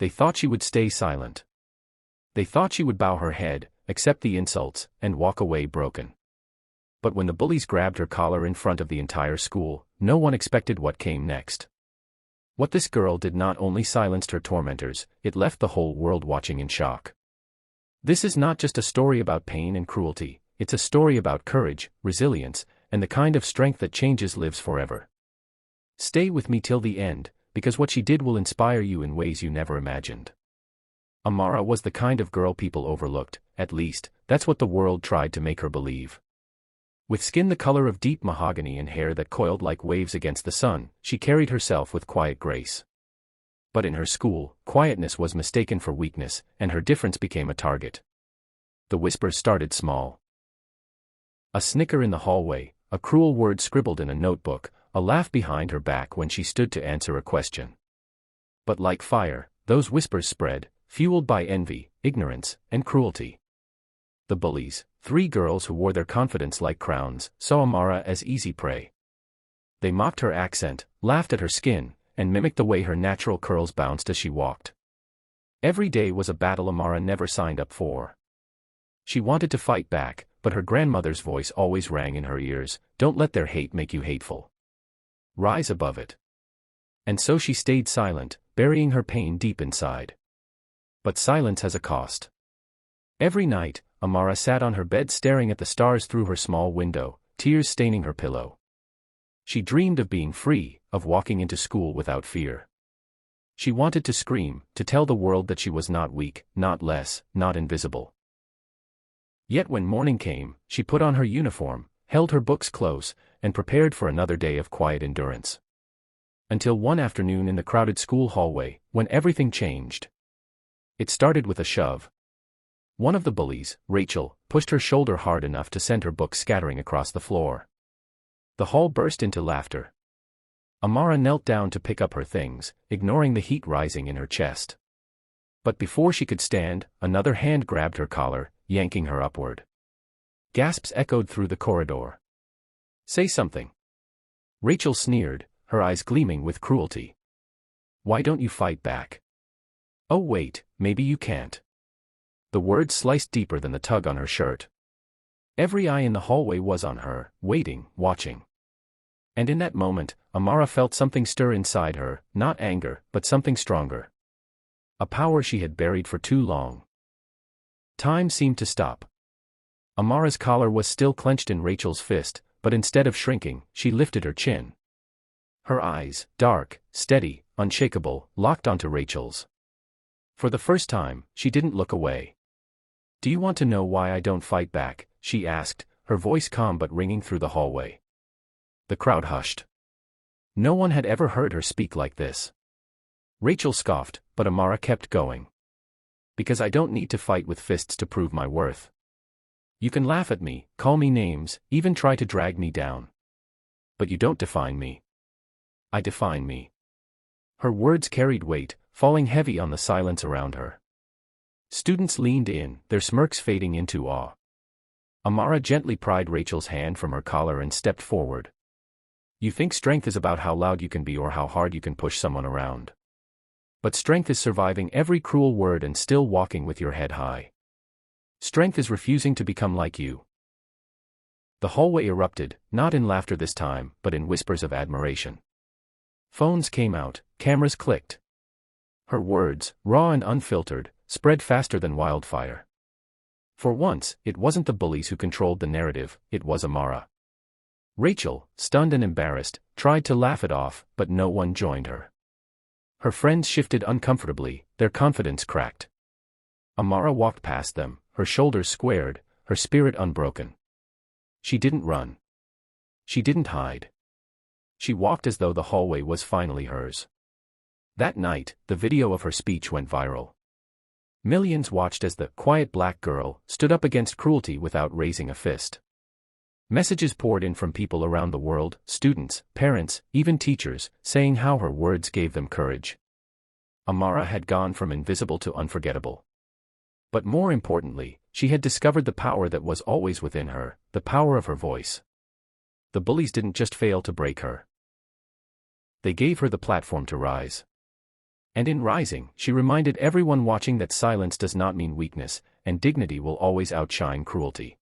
They thought she would stay silent. They thought she would bow her head, accept the insults, and walk away broken. But when the bullies grabbed her collar in front of the entire school, no one expected what came next. What this girl did not only silenced her tormentors, it left the whole world watching in shock. This is not just a story about pain and cruelty, it's a story about courage, resilience, and the kind of strength that changes lives forever. Stay with me till the end, because what she did will inspire you in ways you never imagined. Amara was the kind of girl people overlooked, at least, that's what the world tried to make her believe. With skin the color of deep mahogany and hair that coiled like waves against the sun, she carried herself with quiet grace. But in her school, quietness was mistaken for weakness, and her difference became a target. The whispers started small. A snicker in the hallway, a cruel word scribbled in a notebook, a laugh behind her back when she stood to answer a question. But like fire, those whispers spread, fueled by envy, ignorance, and cruelty. The bullies, 3 girls who wore their confidence like crowns, saw Amara as easy prey. They mocked her accent, laughed at her skin, and mimicked the way her natural curls bounced as she walked. Every day was a battle Amara never signed up for. She wanted to fight back, but her grandmother's voice always rang in her ears, "Don't let their hate make you hateful. Rise above it." And so she stayed silent, burying her pain deep inside. But silence has a cost. Every night, Amara sat on her bed staring at the stars through her small window, tears staining her pillow. She dreamed of being free, of walking into school without fear. She wanted to scream, to tell the world that she was not weak, not less, not invisible. Yet when morning came, she put on her uniform, held her books close, and prepared for another day of quiet endurance. Until one afternoon in the crowded school hallway, when everything changed. It started with a shove. One of the bullies, Rachel, pushed her shoulder hard enough to send her books scattering across the floor. The hall burst into laughter. Amara knelt down to pick up her things, ignoring the heat rising in her chest. But before she could stand, another hand grabbed her collar, yanking her upward. Gasps echoed through the corridor. "Say something." Rachel sneered, her eyes gleaming with cruelty. "Why don't you fight back?" "Oh wait, maybe you can't." The words sliced deeper than the tug on her shirt. Every eye in the hallway was on her, waiting, watching. And in that moment, Amara felt something stir inside her, not anger, but something stronger. A power she had buried for too long. Time seemed to stop. Amara's collar was still clenched in Rachel's fist, but instead of shrinking, she lifted her chin. Her eyes, dark, steady, unshakable, locked onto Rachel's. For the first time, she didn't look away. "Do you want to know why I don't fight back?" she asked, her voice calm but ringing through the hallway. The crowd hushed. No one had ever heard her speak like this. Rachel scoffed, but Amara kept going. "Because I don't need to fight with fists to prove my worth. You can laugh at me, call me names, even try to drag me down. But you don't define me. I define me." Her words carried weight, falling heavy on the silence around her. Students leaned in, their smirks fading into awe. Amara gently pried Rachel's hand from her collar and stepped forward. "You think strength is about how loud you can be or how hard you can push someone around. But strength is surviving every cruel word and still walking with your head high. Strength is refusing to become like you." The hallway erupted, not in laughter this time, but in whispers of admiration. Phones came out, cameras clicked. Her words, raw and unfiltered, spread faster than wildfire. For once, it wasn't the bullies who controlled the narrative, it was Amara. Rachel, stunned and embarrassed, tried to laugh it off, but no one joined her. Her friends shifted uncomfortably, their confidence cracked. Amara walked past them, her shoulders squared, her spirit unbroken. She didn't run. She didn't hide. She walked as though the hallway was finally hers. That night, the video of her speech went viral. Millions watched as the quiet black girl stood up against cruelty without raising a fist. Messages poured in from people around the world, students, parents, even teachers, saying how her words gave them courage. Amara had gone from invisible to unforgettable. But more importantly, she had discovered the power that was always within her, the power of her voice. The bullies didn't just fail to break her. They gave her the platform to rise. And in rising, she reminded everyone watching that silence does not mean weakness, and dignity will always outshine cruelty.